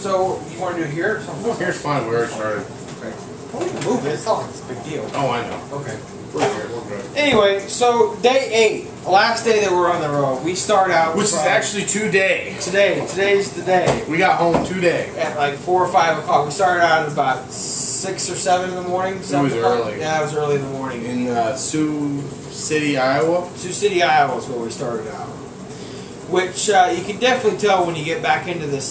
So, you want to do here? Oh, here's fine. We already started. Okay. Well, we can move it. It's not like it's a big deal. Oh, I know. Okay. We're here. We're good. Anyway, so day 8, last day that we're on the road. We start out Which is actually today. Today's the day. We got home today. At like 4 or 5 o'clock. We started out at about 6 or 7 in the morning. It was early. Yeah, it was early in the morning. In Sioux City, Iowa. Sioux City, Iowa is where we started out. Which you can definitely tell when you get back into the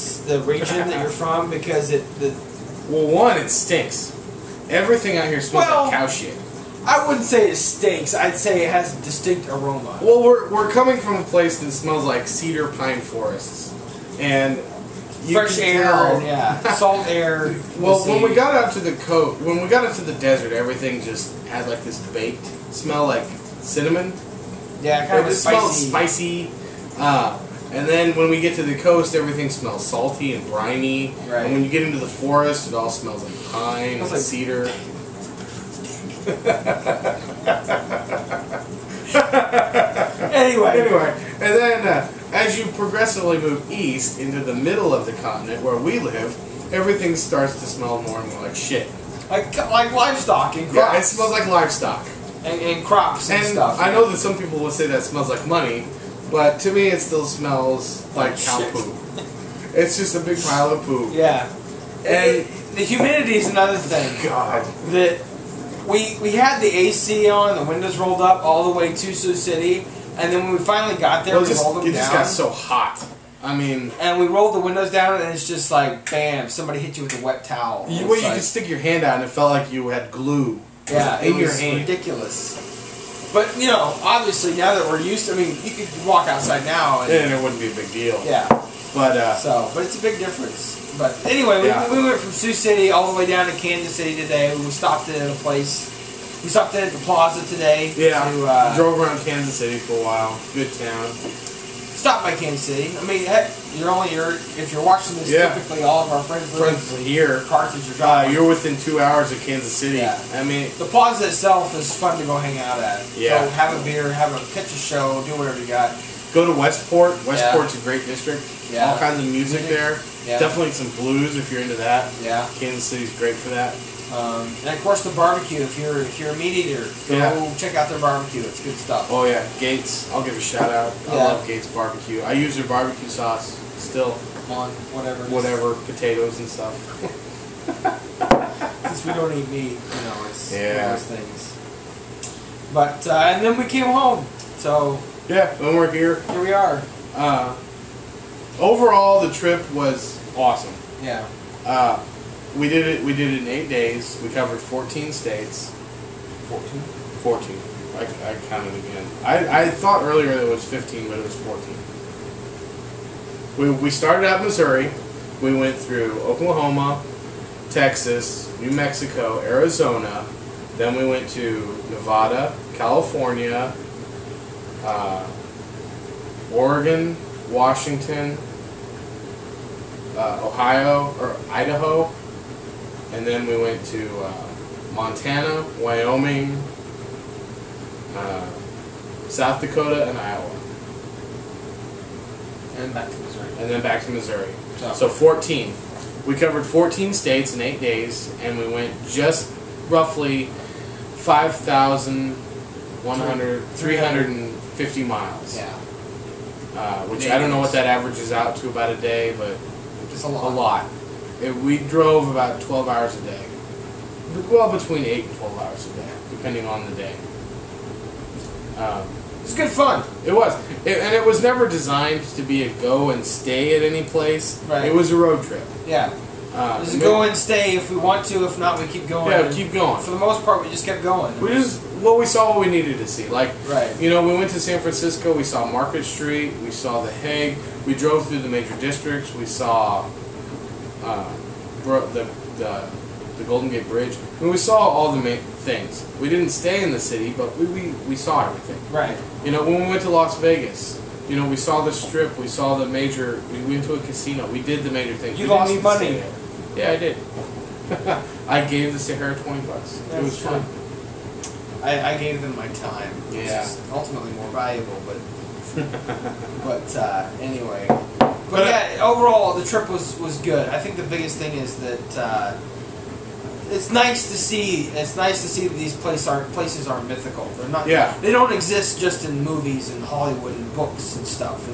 region that you're from, because Well, one, it stinks. Everything out here smells like cow shit. I wouldn't say it stinks. I'd say it has a distinct aroma. Well, we're coming from a place that smells like cedar pine forests, and fresh air, and, salt air. Well, when we got out to the when we got out to the desert, everything just had like this baked smell, like cinnamon. Yeah, kind of it smells spicy. And then when we get to the coast, everything smells salty and briny. Right. And when you get into the forest, it all smells like pine and cedar. Anyway, and then as you progressively move east into the middle of the continent where we live, everything starts to smell more and more like shit. Like livestock and crops. Yeah, it smells like livestock. And crops and stuff. I know that some people will say that smells like money, but to me it still smells like cow poop. It's just a big pile of poop. Yeah. And the humidity is another thing. God. That we had the AC on, the windows rolled up all the way to Sioux City, and then when we finally got there, we rolled them down. It just got so hot. I mean... And we rolled the windows down, and it's just like, bam, somebody hit you with a wet towel. You could stick your hand out, and it felt like you had glue in your was hand. Ridiculous. But, you know, obviously, now that we're used to... I mean, you could walk outside now, and it wouldn't be a big deal. Yeah. But it's a big difference. But anyway, we went from Sioux City all the way down to Kansas City today. We stopped in at a place. We stopped in at the Plaza today. Yeah. Drove around Kansas City for a while. Good town. Stopped by Kansas City. I mean, heck, if you're watching this, typically all of our friends here. Carthage or Joplin. You're within 2 hours of Kansas City. Yeah. I mean, the Plaza itself is fun to go hang out at. Yeah. Go have a beer, catch a show, do whatever you got. Go to Westport. Westport's a great district. Yeah. All kinds of music there. Yeah. Definitely some blues if you're into that. Yeah. Kansas City's great for that. And of course the barbecue. If you're a meat eater, go check out their barbecue. It's good stuff. Oh yeah, Gates. I'll give a shout out. I love Gates barbecue. I use their barbecue sauce still on whatever potatoes and stuff. Since we don't eat meat, it's one of those things. But and then we came home. So when we're here we are. Overall, the trip was awesome. Yeah. We did it in 8 days. We covered 14 states. 14. I counted again. I thought earlier it was 15, but it was 14. We started out in Missouri. We went through Oklahoma, Texas, New Mexico, Arizona. Then we went to Nevada, California, Oregon, Washington, Idaho, and then we went to Montana, Wyoming, South Dakota, and Iowa. And back to Missouri. And then back to Missouri. So 14. We covered 14 states in 8 days, and we went just roughly 350 miles. Yeah. Which I don't know what that averages out to about a day, but just a lot. We drove about 12 hours a day. Well, between 8 and 12 hours a day, depending on the day. It's good fun. It was. And it was never designed to be a go and stay at any place. Right. It was a road trip. Yeah. It was a go and stay if we want to. If not, we keep going. Yeah, keep going. For the most part, we just kept going. We saw what we needed to see. Like, we went to San Francisco. We saw Market Street. We saw the Hague. We drove through the major districts. We saw the Golden Gate Bridge. I mean, we saw all the main things. We didn't stay in the city, but we saw everything. Right. When we went to Las Vegas, we saw the Strip. We saw the major. We went to a casino. We did the major things. You lost money. Yeah, I did. I gave the Sahara $20. It was fun. I gave them my time. Which is ultimately more valuable, but anyway. But yeah, overall the trip was good. I think the biggest thing is that it's nice to see. It's nice to see that these places aren't mythical. They're not. Yeah. They don't exist just in movies and Hollywood and books and stuff.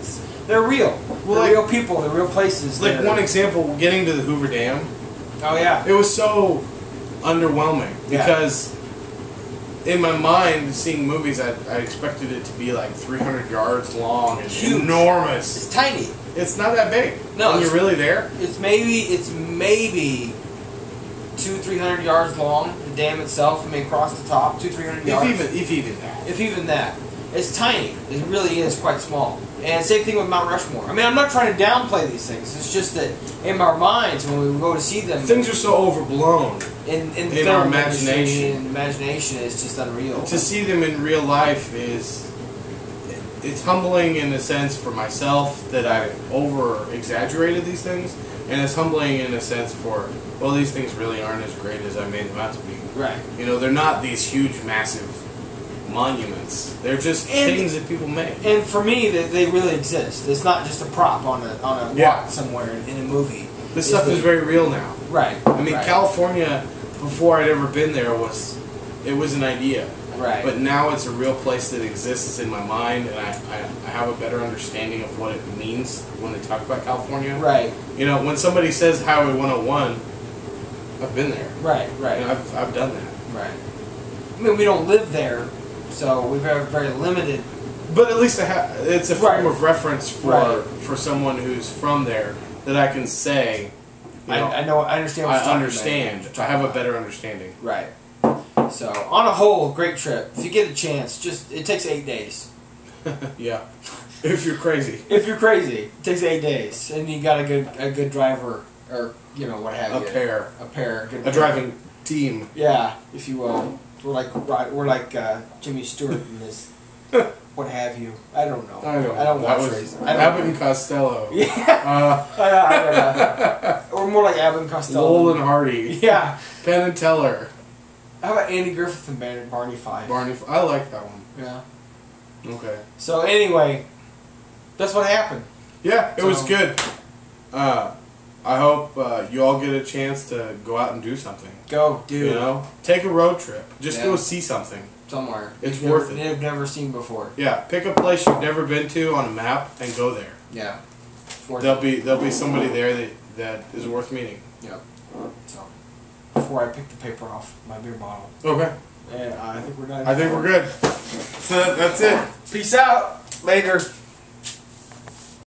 They're real. Well, they're real people. They're real places. Like one example, getting to the Hoover Dam. Oh yeah. It was so underwhelming because in my mind, seeing movies, I expected it to be like 300 yards long and huge. Enormous. It's tiny. It's not that big. No, when you're really there. It's maybe 200-300 yards long. The dam itself, I mean, across the top, 200-300 yards. If even that. If even that. It's tiny. It really is quite small. And same thing with Mount Rushmore. I mean, I'm not trying to downplay these things. It's just that in our minds, when we go to see them, things are so overblown in our imagination. And imagination is just unreal. To see them in real life it's humbling in a sense for myself that I over exaggerated these things, and it's humbling in a sense for, well, these things really aren't as great as I made them out to be. Right. You know, they're not these huge, massive monuments. They're just things that people make. And for me, they really exist. It's not just a prop on a lot somewhere in a movie. This stuff is very real now. Right. I mean, California, before I'd ever been there, it was an idea. Right. But now it's a real place that exists in my mind, and I have a better understanding of what it means when they talk about California. Right. You know, when somebody says Highway 101, I've been there. Right, right. And I've done that. Right. I mean, we don't live there, so we've had very limited. But at least it's a form of reference for someone who's from there that I can say. You know, I understand what you're understand. I have a better understanding. Right. So, on a whole, great trip. If you get a chance, it takes 8 days. Yeah. If you're crazy. If you're crazy, it takes 8 days, and you got a good driver, or what have you. A pair. A driving team. Yeah, if you will. We're like Jimmy Stewart in this. What have you? I don't know. I don't watch racing. Abbott and Costello. Yeah. I don't know. Or more like Abbott and Costello. Lowell and Hardy. Yeah. Penn and Teller. How about Andy Griffith and Barney Fife? I like that one. Yeah. Okay. So anyway, that's what happened. Yeah, it was good. I hope you all get a chance to go out and do something. Go, dude. You know, take a road trip. Just go see something. Somewhere. It's worth it. You've never seen before. Yeah, pick a place you've never been to on a map and go there. Yeah. There'll be somebody there that is worth meeting. Yeah. So before I pick the paper off my beer bottle. Okay. And I think we're done. I think we're good. So that's it. Peace out. Later.